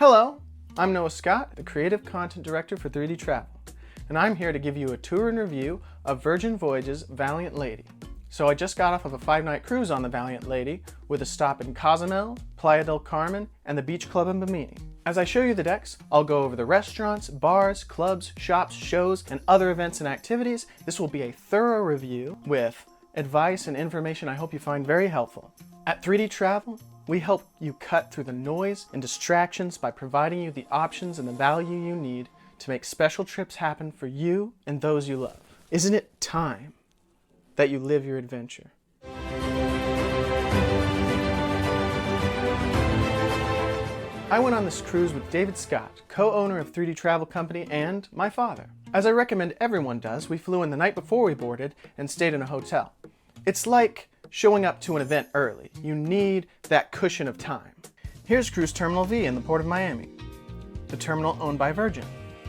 Hello, I'm Noah Scott, the Creative Content Director for 3D Travel, and I'm here to give you a tour and review of Virgin Voyages Valiant Lady. So I just got off of a 5-night cruise on the Valiant Lady with a stop in Cozumel, Playa del Carmen, and the beach club in Bimini. As I show you the decks, I'll go over the restaurants, bars, clubs, shops, shows, and other events and activities. This will be a thorough review with advice and information I hope you find very helpful. At 3D Travel, we help you cut through the noise and distractions by providing you the options and the value you need to make special trips happen for you and those you love. Isn't it time that you live your adventure? I went on this cruise with David Scott, co-owner of 3D Travel Company, and my father. As I recommend everyone does, we flew in the night before we boarded and stayed in a hotel. It's like showing up to an event early. You need that cushion of time. Here's Cruise Terminal V in the Port of Miami, the terminal owned by Virgin.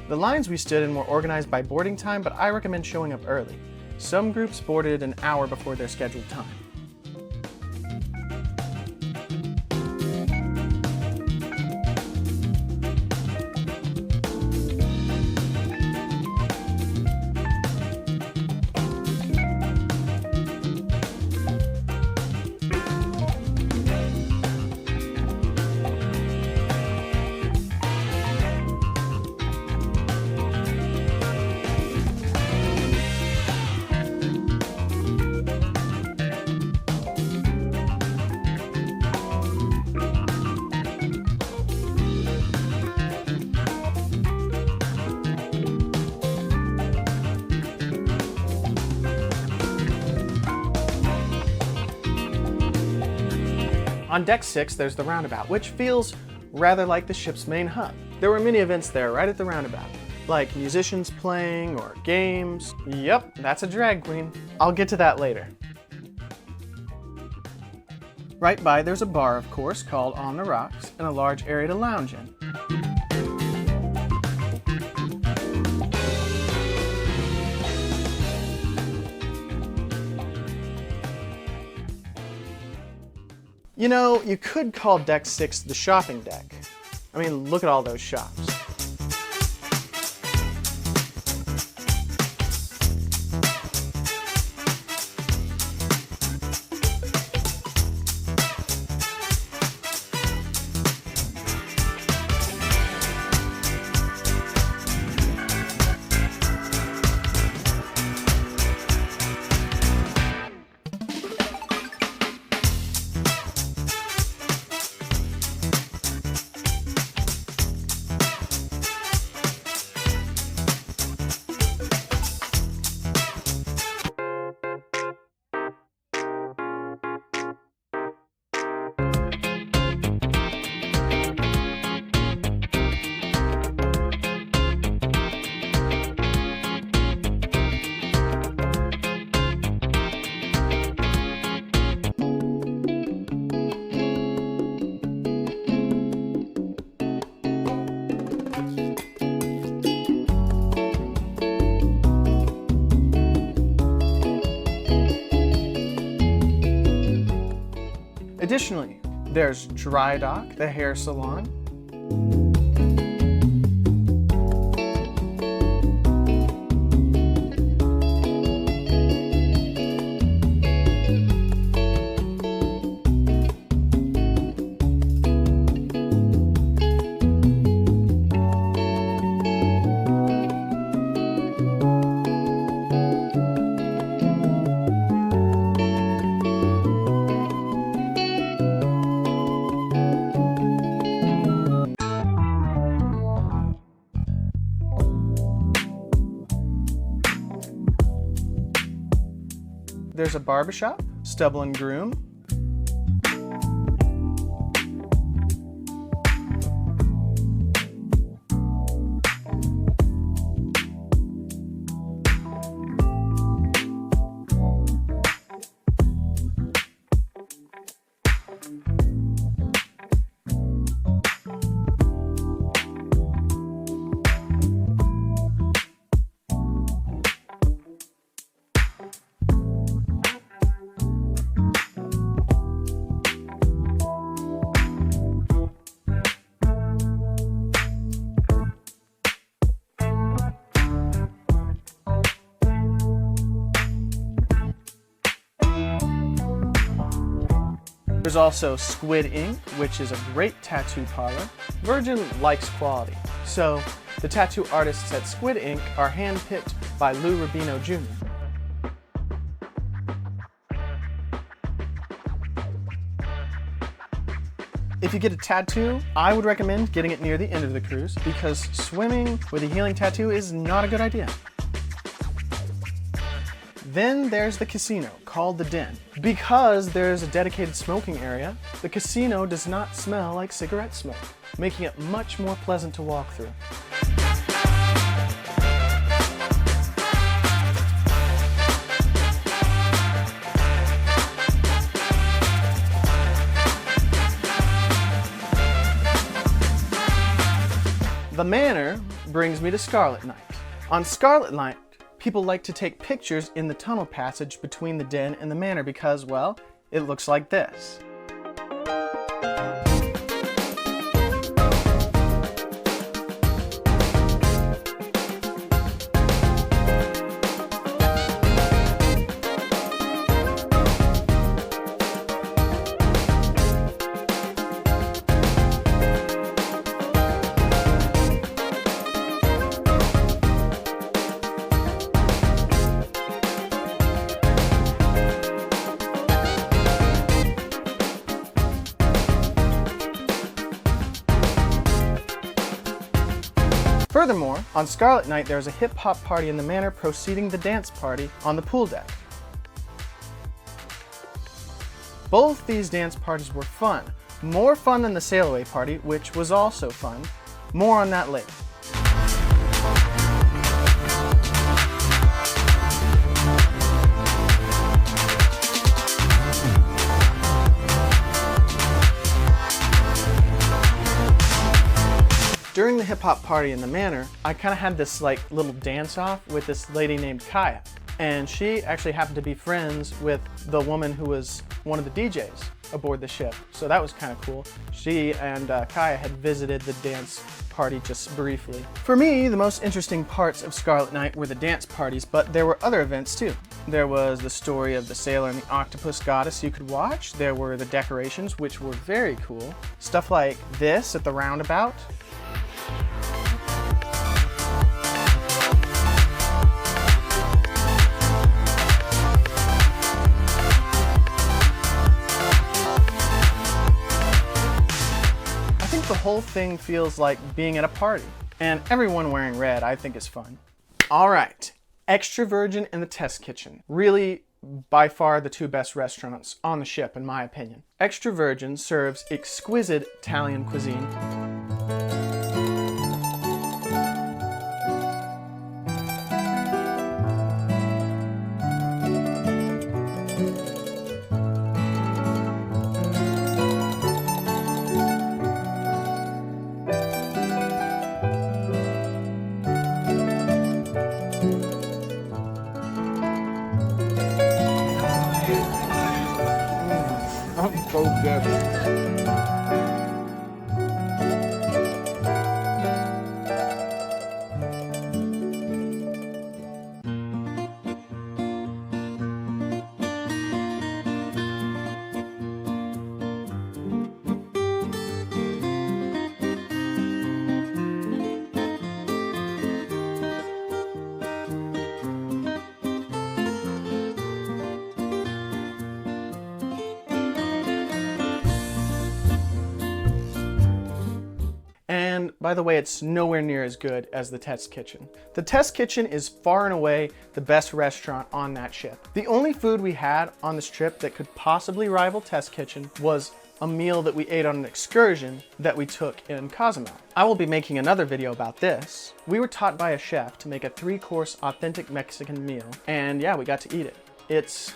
The lines we stood in were organized by boarding time, but I recommend showing up early. Some groups boarded an hour before their scheduled time. On Deck 6, there's the roundabout, which feels rather like the ship's main hub. There were many events there right at the roundabout, like musicians playing or games. Yep, that's a drag queen. I'll get to that later. Right by there's a bar, of course, called On the Rocks, and a large area to lounge in. You know, you could call Deck 6 the shopping deck. I mean, look at all those shops. Additionally, there's Dry Dock, the hair salon. There's a barbershop, Stubble and Groom. There's also Squid Ink, which is a great tattoo parlor. Virgin likes quality, so the tattoo artists at Squid Ink are handpicked by Lou Rubino Jr. If you get a tattoo, I would recommend getting it near the end of the cruise because swimming with a healing tattoo is not a good idea. Then there's the casino, called the Den. Because there's a dedicated smoking area, the casino does not smell like cigarette smoke, making it much more pleasant to walk through. The Manor brings me to Scarlet Night. On Scarlet Night, people like to take pictures in the tunnel passage between the Den and the Manor because, well, it looks like this. Furthermore, on Scarlet Night there's a hip-hop party in the Manor preceding the dance party on the pool deck. Both these dance parties were fun. More fun than the sail away party, which was also fun. More on that later. During the hip-hop party in the Manor, I kind of had this like little dance-off with this lady named Kaya. And she actually happened to be friends with the woman who was one of the DJs aboard the ship. So that was kind of cool. She and Kaya had visited the dance party just briefly. For me, the most interesting parts of Scarlet Night were the dance parties, but there were other events too. There was the story of the sailor and the octopus goddess you could watch. There were the decorations, which were very cool. Stuff like this at the roundabout. The whole thing feels like being at a party, and everyone wearing red I think is fun. All right, Extra Virgin and the Test Kitchen. Really, by far the two best restaurants on the ship in my opinion. Extra Virgin serves exquisite Italian cuisine. So good. And by the way, it's nowhere near as good as the Test Kitchen. The Test Kitchen is far and away the best restaurant on that ship. The only food we had on this trip that could possibly rival Test Kitchen was a meal that we ate on an excursion that we took in Cozumel. I will be making another video about this. We were taught by a chef to make a 3-course authentic Mexican meal, and yeah, we got to eat it. It's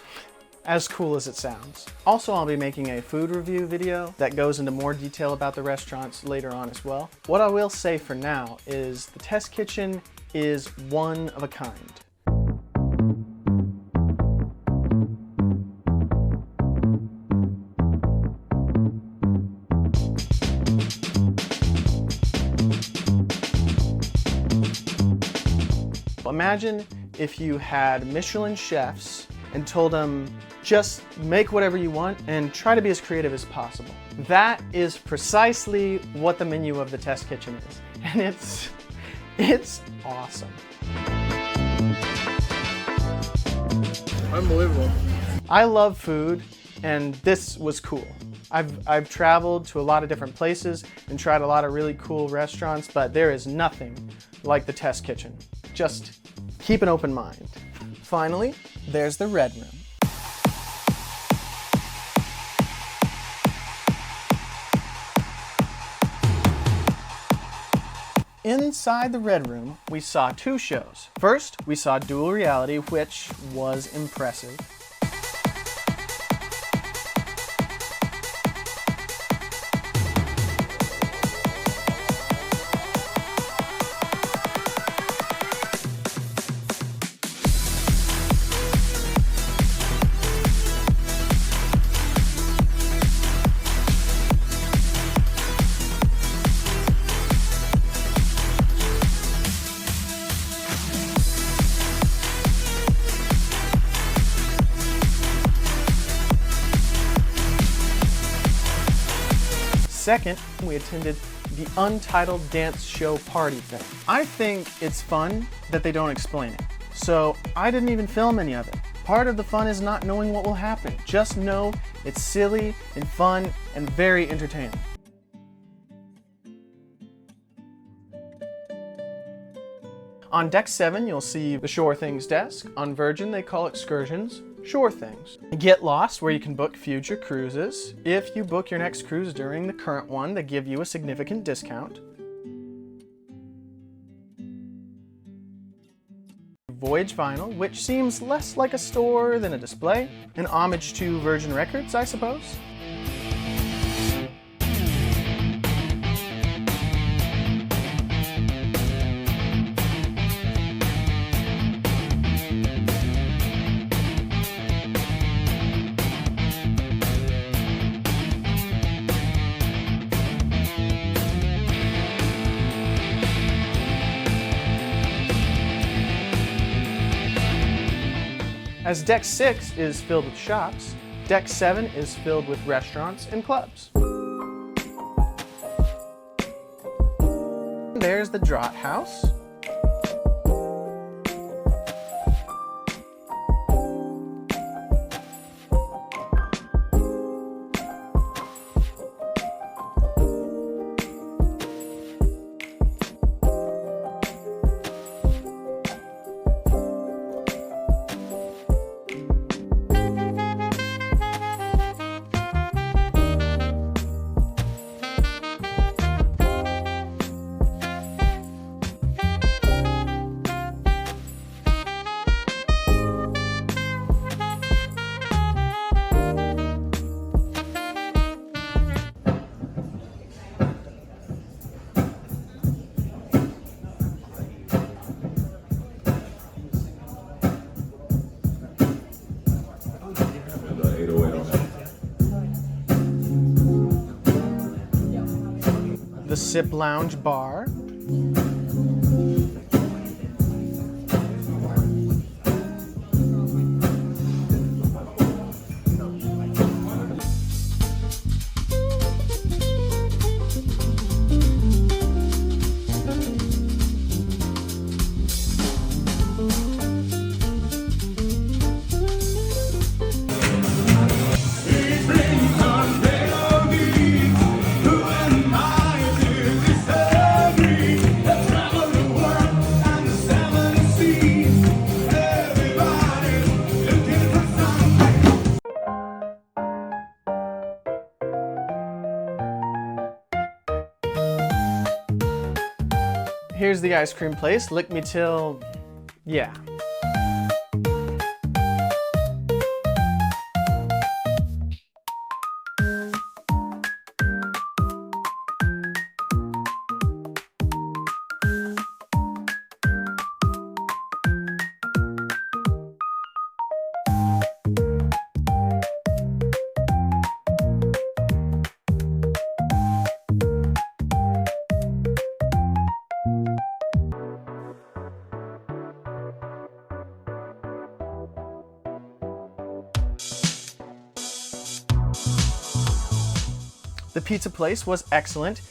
as cool as it sounds. Also, I'll be making a food review video that goes into more detail about the restaurants later on as well. What I will say for now is the Test Kitchen is one of a kind. Imagine if you had Michelin chefs and told them Just make whatever you want and try to be as creative as possible. That is precisely what the menu of the test kitchen is. And it's awesome. Unbelievable. I love food, and this was cool. I've traveled to a lot of different places and tried a lot of really cool restaurants, but there is nothing like the test kitchen. Just keep an open mind. Finally, there's the red room. Inside the red room, we saw two shows. First, we saw Dual Reality, which was impressive. Second, we attended the Untitled Dance Show Party thing. I think it's fun that they don't explain it, so I didn't even film any of it. Part of the fun is not knowing what will happen. Just know it's silly and fun and very entertaining. On Deck 7, you'll see the Shore Things desk. On Virgin, they call excursions Shore Things. Get Lost, where you can book future cruises. If you book your next cruise during the current one, they give you a significant discount. Voyage Vinyl, which seems less like a store than a display. An homage to Virgin Records, I suppose. As Deck 6 is filled with shops, Deck 7 is filled with restaurants and clubs. There's the Draught House. The Sip Lounge Bar. Here's the ice cream place, Lick Me Till, yeah. The pizza place was excellent.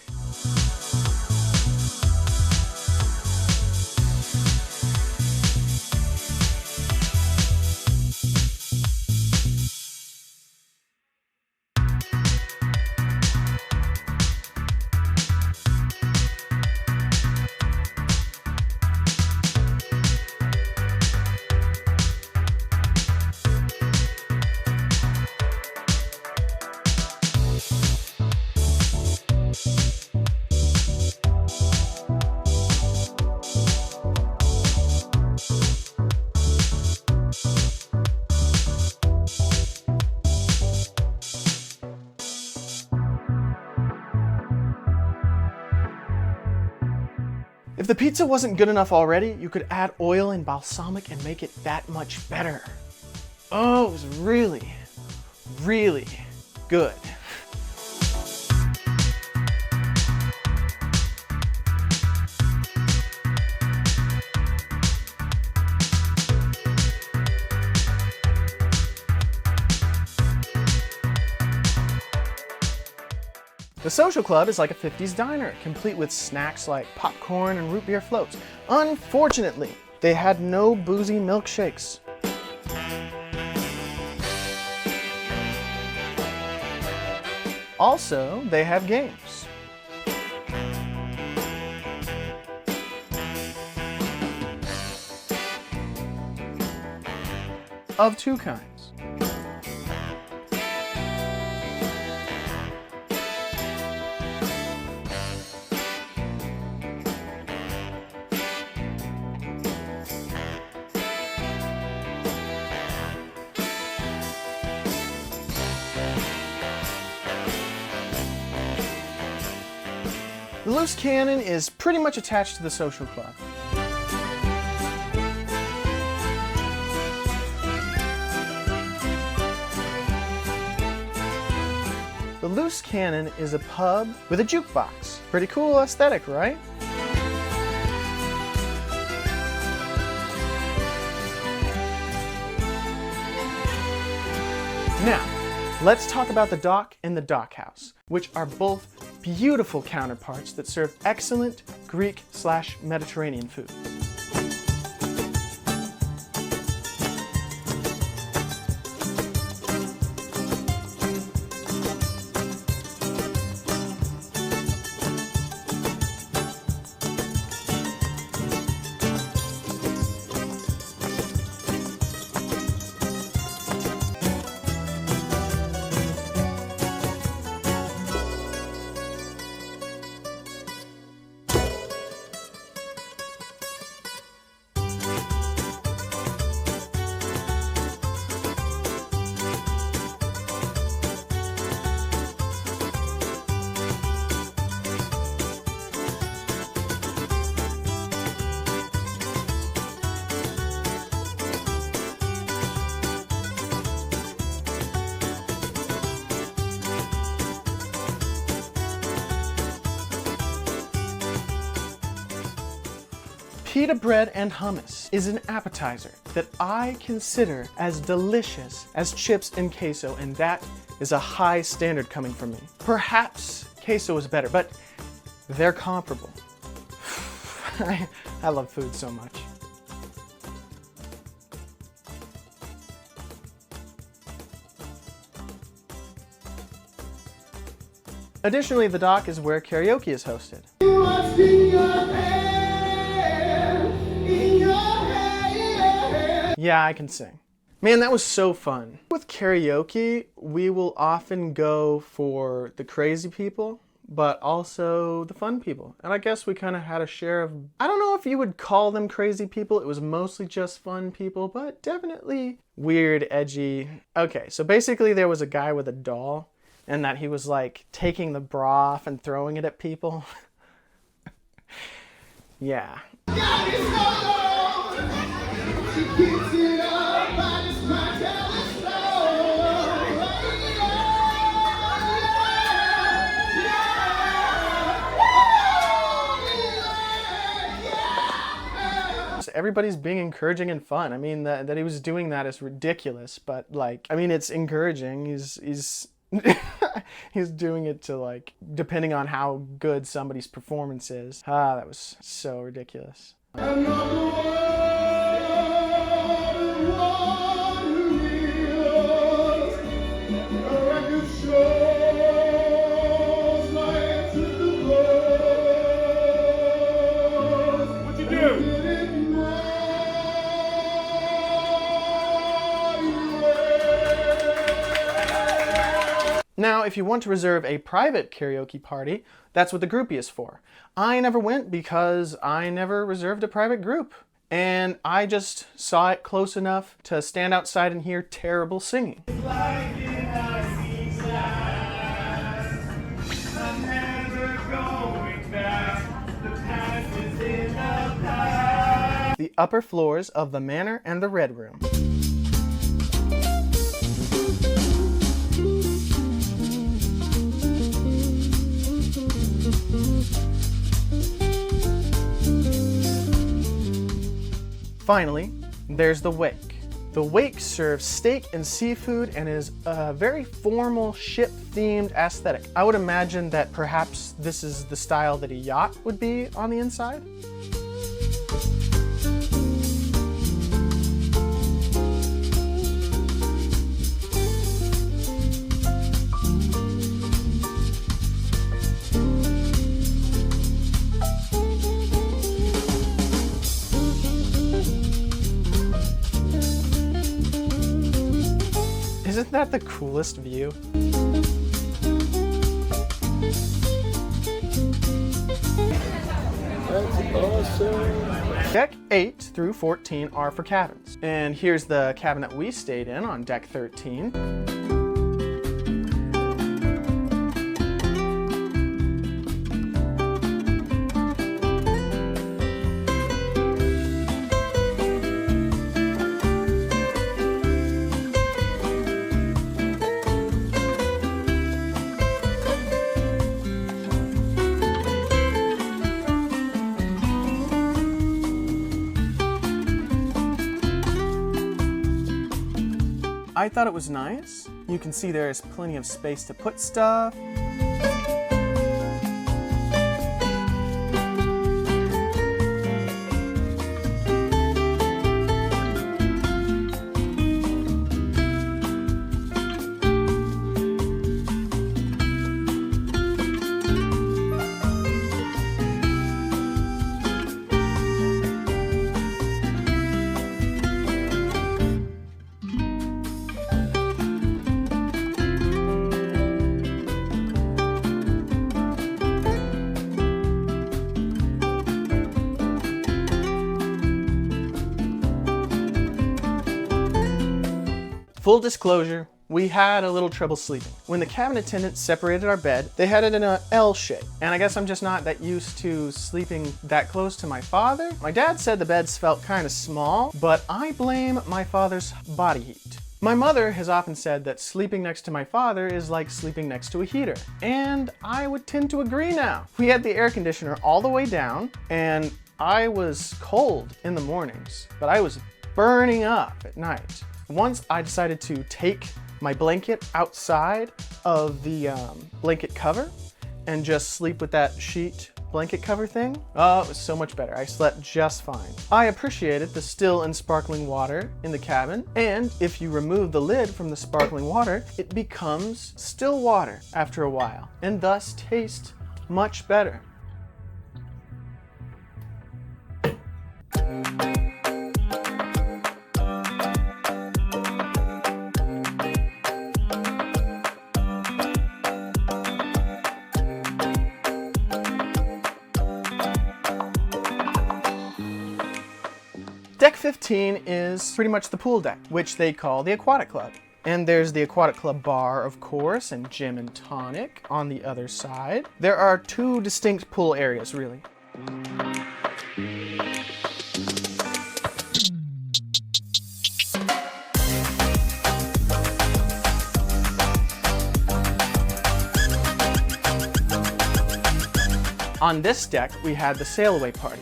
If the pizza wasn't good enough already, you could add oil and balsamic and make it that much better. Oh, it was really, really good. The social club is like a 50s diner, complete with snacks like popcorn and root beer floats. Unfortunately, they had no boozy milkshakes. Also, they have games. Of two kinds. The loose cannon is pretty much attached to the social club. The Loose Cannon is a pub with a jukebox. Pretty cool aesthetic, right? Now, let's talk about the dock and the dock house, which are both beautiful counterparts that serve excellent Greek/Mediterranean food. Pita bread and hummus is an appetizer that I consider as delicious as chips and queso, and that is a high standard coming from me. Perhaps queso is better, but they're comparable. I love food so much. Additionally, the dock is where karaoke is hosted. Yeah, I can sing. Man, that was so fun. With karaoke, we will often go for the crazy people, but also the fun people. And I guess we kind of had a share of, I don't know if you would call them crazy people. It was mostly just fun people, but definitely weird, edgy. Okay, so basically there was a guy with a doll, and that he was like taking the bra off and throwing it at people. Yeah. Everybody's being encouraging and fun. I mean, that he was doing that is ridiculous, but like, I mean, it's encouraging. He's He's doing it to, like, depending on how good somebody's performance is. Ah, that was so ridiculous. Now, if you want to reserve a private karaoke party, that's what the groupie is for. I never went because I never reserved a private group. And I just saw it close enough to stand outside and hear terrible singing. The upper floors of the Manor and the Red Room. Finally, there's the wake. The wake serves steak and seafood and is a very formal ship-themed aesthetic. I would imagine that perhaps this is the style that a yacht would be on the inside. Isn't that the coolest view? That's awesome. Deck 8 through 14 are for cabins. And here's the cabin that we stayed in on deck 13. I thought it was nice. You can see there's plenty of space to put stuff. Full disclosure, we had a little trouble sleeping. When the cabin attendants separated our bed, they had it in an L shape. And I guess I'm just not that used to sleeping that close to my father. My dad said the beds felt kind of small, but I blame my father's body heat. My mother has often said that sleeping next to my father is like sleeping next to a heater. And I would tend to agree now. We had the air conditioner all the way down, and I was cold in the mornings, but I was burning up at night. Once I decided to take my blanket outside of the blanket cover and just sleep with that sheet blanket cover thing. Oh, it was so much better. I slept just fine. I appreciated the still and sparkling water in the cabin, and if you remove the lid from the sparkling water, it becomes still water after a while, and thus tastes much better. Deck 15 is pretty much the pool deck, which they call the Aquatic Club. And there's the Aquatic Club bar, of course, and gym and tonic on the other side. There are two distinct pool areas, really. On this deck, we had the sail-away party.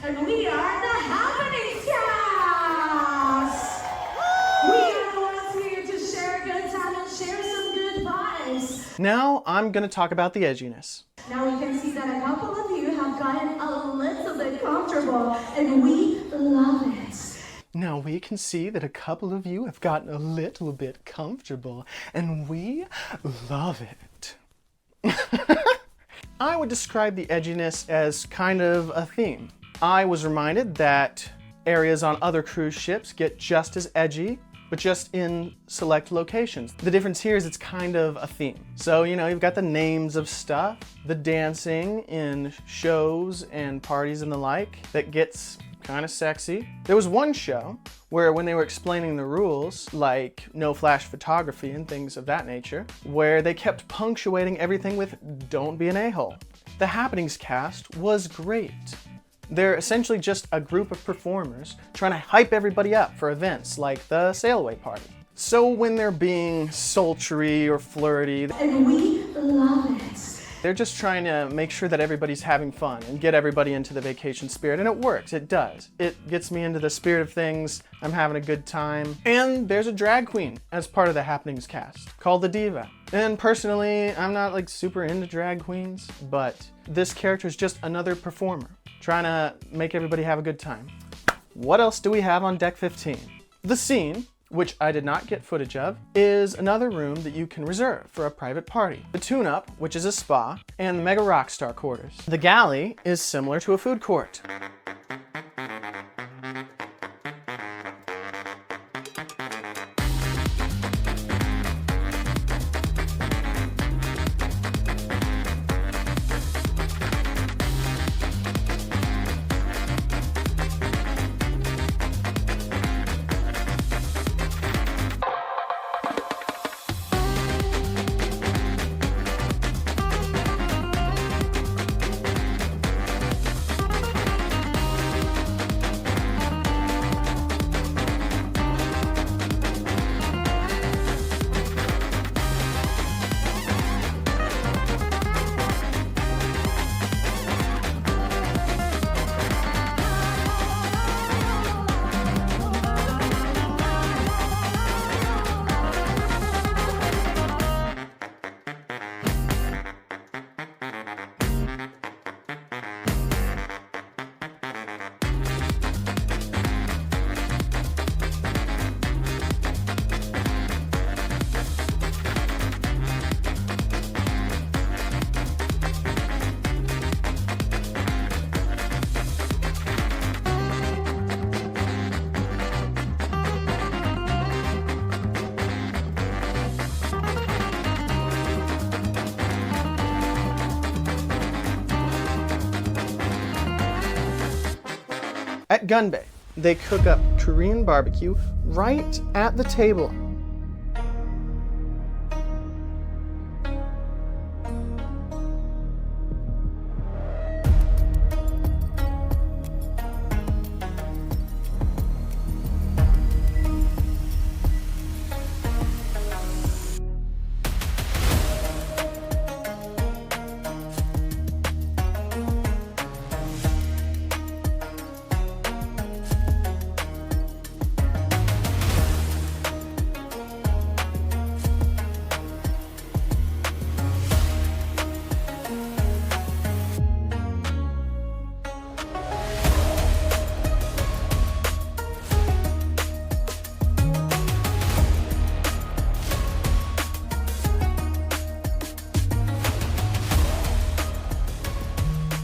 And we are the Now I'm going to talk about the edginess. Now we can see that a couple of you have gotten a little bit comfortable, and we love it. Now we can see that a couple of you have gotten a little bit comfortable, and we love it. I would describe the edginess as kind of a theme. I was reminded that areas on other cruise ships get just as edgy, but just in select locations. The difference here is it's kind of a theme. So, you know, you've got the names of stuff, the dancing in shows and parties and the like that gets kind of sexy. There was one show where when they were explaining the rules, like no flash photography and things of that nature, where they kept punctuating everything with "don't be an a-hole." The Happenings cast was great. They're essentially just a group of performers trying to hype everybody up for events like the sailaway party. So when they're being sultry or flirty, And we love it. they're just trying to make sure that everybody's having fun and get everybody into the vacation spirit, and it works, it does. It gets me into the spirit of things, I'm having a good time. And there's a drag queen as part of the Happenings cast called the Diva. And personally, I'm not like super into drag queens, but this character is just another performer trying to make everybody have a good time. What else do we have on Deck 15? The Scene, which I did not get footage of, is another room that you can reserve for a private party. The Tune-Up, which is a spa, and the Mega Rockstar quarters. The Galley is similar to a food court. At Gun Bay, they cook up Korean barbecue right at the table.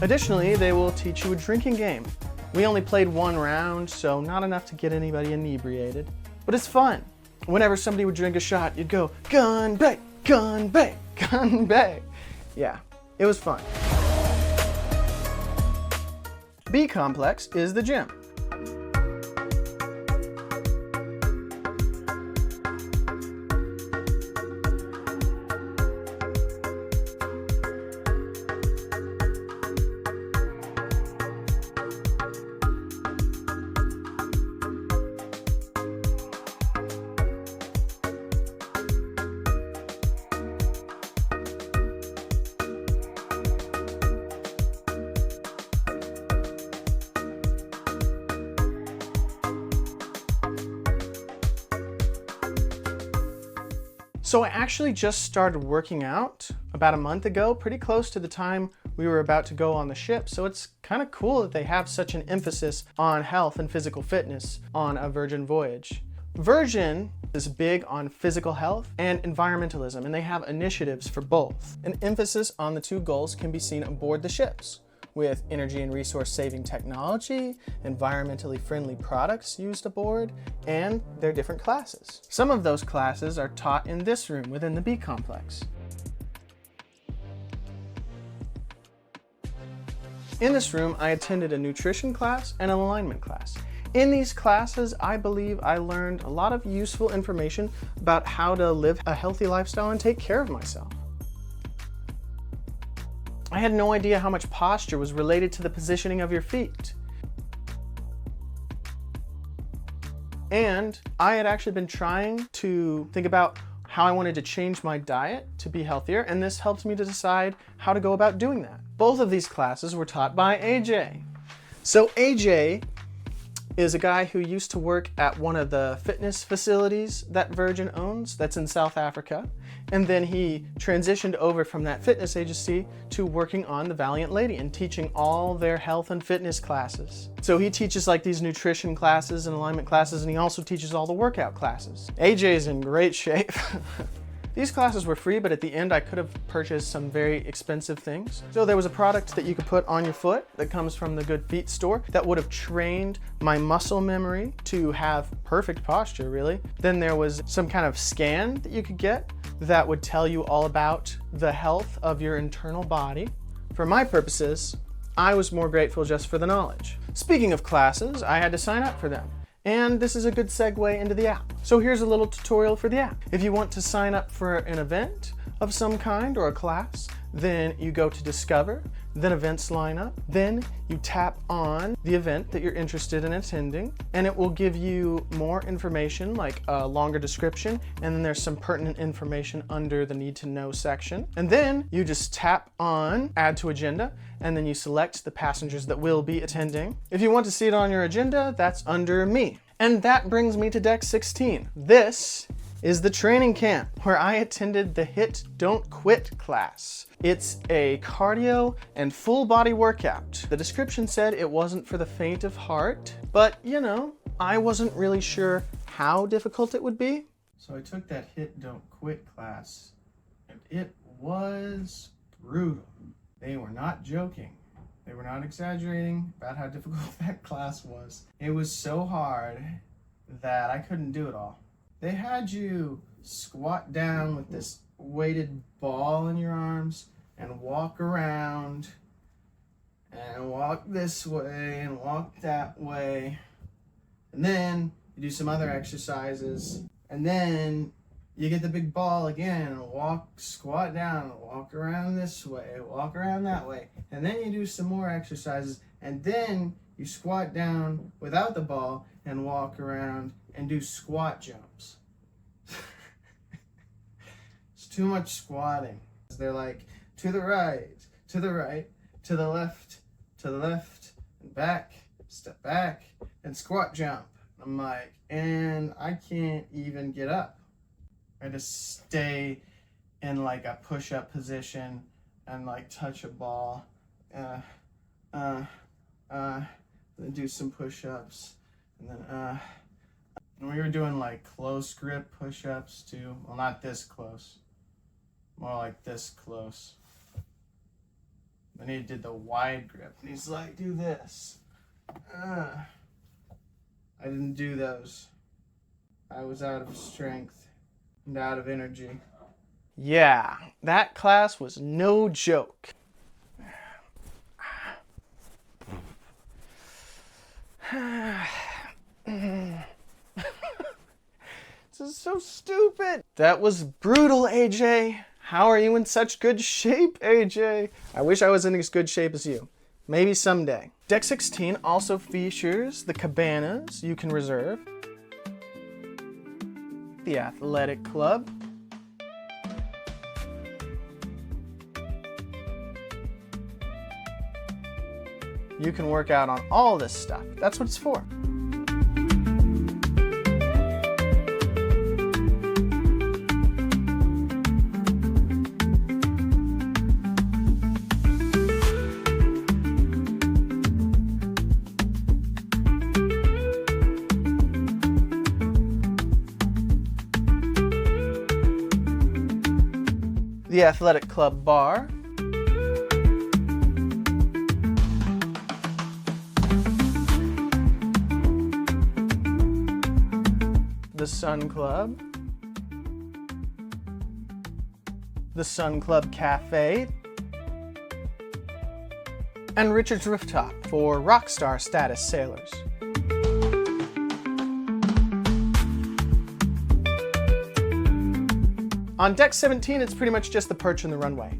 Additionally, they will teach you a drinking game. We only played one round, so not enough to get anybody inebriated. But it's fun. Whenever somebody would drink a shot, you'd go, "Gun Bay, Gun Bay, Gun Bay." Yeah, it was fun. B Complex is the gym. So I actually just started working out about a month ago, pretty close to the time we were about to go on the ship. So it's kind of cool that they have such an emphasis on health and physical fitness on a Virgin voyage. Virgin is big on physical health and environmentalism, and they have initiatives for both. An emphasis on the two goals can be seen aboard the ships, with energy and resource saving technology, environmentally friendly products used aboard, and their different classes. Some of those classes are taught in this room within the B complex. In this room, I attended a nutrition class and an alignment class. In these classes, I believe I learned a lot of useful information about how to live a healthy lifestyle and take care of myself. I had no idea how much posture was related to the positioning of your feet. And I had actually been trying to think about how I wanted to change my diet to be healthier, and this helped me to decide how to go about doing that. Both of these classes were taught by AJ. So AJ is a guy who used to work at one of the fitness facilities that Virgin owns that's in South Africa. And then he transitioned over from that fitness agency to working on the Valiant Lady and teaching all their health and fitness classes. So he teaches like these nutrition classes and alignment classes, and he also teaches all the workout classes. AJ is in great shape. These classes were free, but at the end I could have purchased some very expensive things. So there was a product that you could put on your foot that comes from the Good Feet store that would have trained my muscle memory to have perfect posture, really. Then there was some kind of scan that you could get that would tell you all about the health of your internal body. For my purposes, I was more grateful just for the knowledge. Speaking of classes, I had to sign up for them. And this is a good segue into the app. So here's a little tutorial for the app. If you want to sign up for an event of some kind or a class, then you go to Discover, then Events Lineup, then you tap on the event that you're interested in attending, and it will give you more information, like a longer description, and then there's some pertinent information under the Need to Know section. And then you just tap on Add to Agenda, and then you select the passengers that will be attending. If you want to see it on your agenda, that's under Me. And that brings me to Deck 16. This is the training camp where I attended the HIIT Don't Quit class. It's a cardio and full body workout. The description said it wasn't for the faint of heart, but you know, I wasn't really sure how difficult it would be. So I took that HIIT Don't Quit class, and it was brutal. They were not joking. They were not exaggerating about how difficult that class was. It was so hard that I couldn't do it all. They had you squat down with this weighted ball in your arms and walk around and walk this way and walk that way. And then you do some other exercises, and then you get the big ball again and squat down and walk around this way, walk around that way. And then you do some more exercises, and then you squat down without the ball and walk around and do squat jumps. It's too much squatting. They're like, to the right, to the right, to the left, and back, step back, and squat jump. I'm like, and I can't even get up. I just stay in like a push-up position and like touch a ball, then do some push-ups, and then and we were doing like close grip push-ups too. Well, not this close, more like this close. Then he did the wide grip, and he's like, do this. I didn't do those. I was out of strength and out of energy. Yeah, that class was no joke. This is so stupid. That was brutal, AJ. How are you in such good shape, AJ? I wish I was in as good shape as you. Maybe someday. Deck 16 also features the cabanas you can reserve, the athletic club, you can work out on all this stuff. That's what it's for. the athletic club bar, the Sun Club, the Sun Club Cafe, and Richard's Rooftop for rock star status sailors. On deck 17, it's pretty much just the perch and the runway.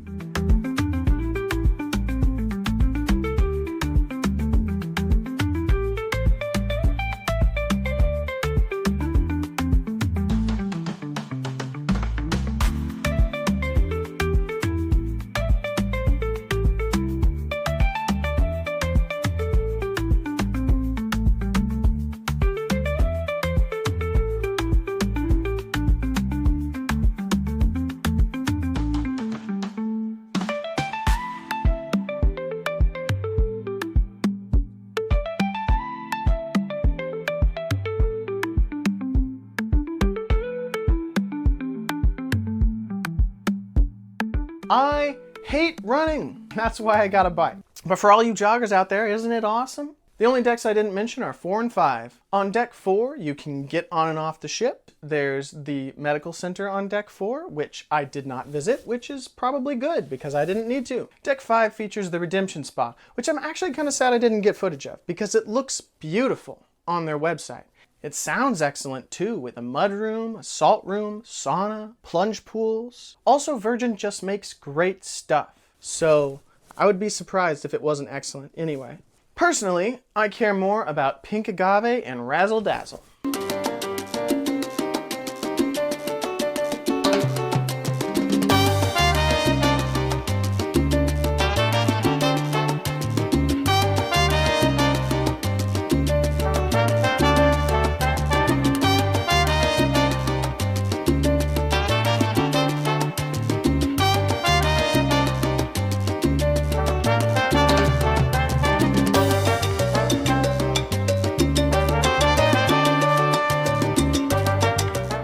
I hate running. That's why I got a bike. But for all you joggers out there, isn't it awesome? The only decks I didn't mention are 4 and 5. On deck 4, you can get on and off the ship. There's the medical center on deck 4, which I did not visit, which is probably good because I didn't need to. Deck 5 features the Redemption Spa, which I'm actually kind of sad I didn't get footage of because it looks beautiful on their website. It sounds excellent too, with a mud room, a salt room, sauna, plunge pools. Also, Virgin just makes great stuff, so I would be surprised if it wasn't excellent anyway. Personally, I care more about pink agave and razzle dazzle.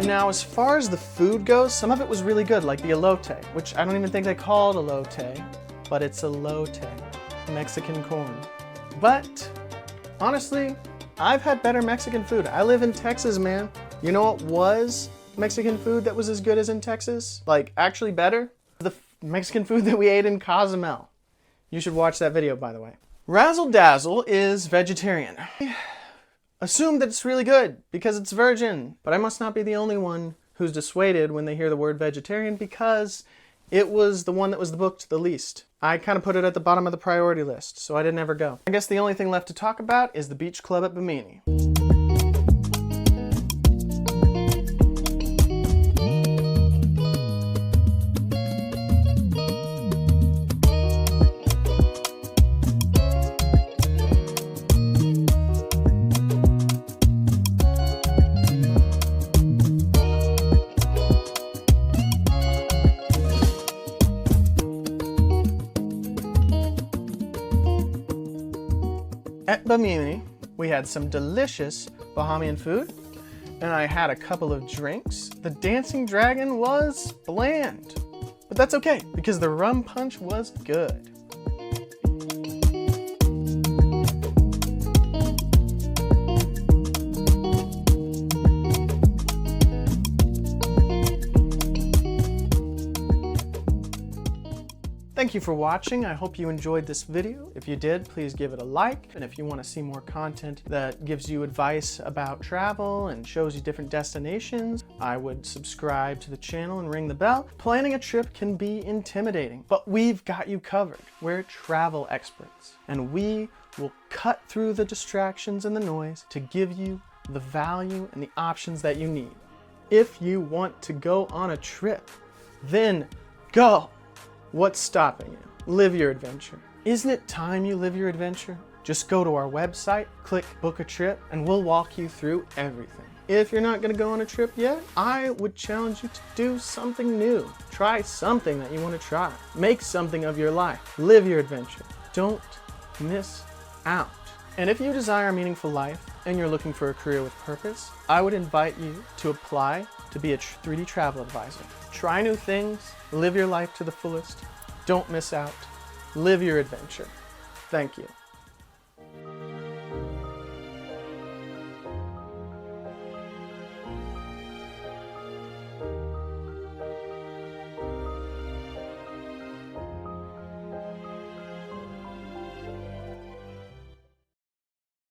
Now, as far as the food goes, some of it was really good, like the elote, which I don't even think they call it elote, but it's elote, Mexican corn. But honestly, I've had better Mexican food. I live in Texas, man. You know what was Mexican food that was as good as in Texas? Like, actually better? The Mexican food that we ate in Cozumel. You should watch that video, by the way. Razzle Dazzle is vegetarian. Assume that it's really good because it's Virgin, but I must not be the only one who's dissuaded when they hear the word vegetarian because it was the one that was booked the least. I kind of put it at the bottom of the priority list, so I didn't ever go. I guess the only thing left to talk about is the beach club at Bimini. At Bimini, we had some delicious Bahamian food, and I had a couple of drinks. The dancing dragon was bland, but that's okay because the rum punch was good. Thank you for watching. I hope you enjoyed this video. If you did, please give it a like. And if you want to see more content that gives you advice about travel and shows you different destinations, I would subscribe to the channel and ring the bell. Planning a trip can be intimidating, but we've got you covered. We're travel experts, and we will cut through the distractions and the noise to give you the value and the options that you need. If you want to go on a trip, then go. What's stopping you? Live your adventure. Isn't it time you live your adventure? Just go to our website, click book a trip, and we'll walk you through everything. If you're not gonna go on a trip yet, I would challenge you to do something new. Try something that you wanna try. Make something of your life. Live your adventure. Don't miss out. And if you desire a meaningful life, and you're looking for a career with purpose, I would invite you to apply to be a 3D travel advisor. Try new things, live your life to the fullest, don't miss out, live your adventure. Thank you.